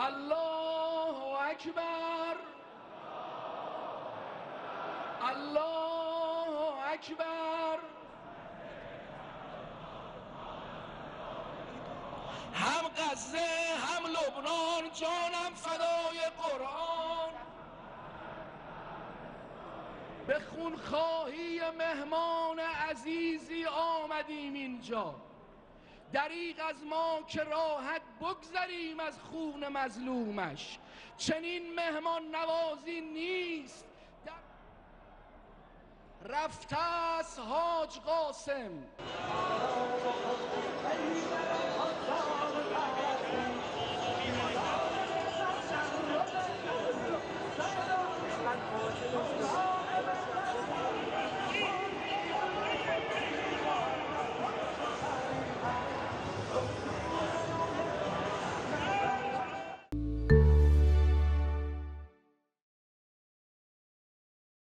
الله اکبر، الله اکبر. هم غزه هم لبنان، جانم فدای قرآن. به خونخواهی مهمان عزیزی آمدیم اینجا، دریغ از ما که راحت بگذریم از خون مظلومش. چنین مهمان نوازی نیست. رفته است حاج قاسم.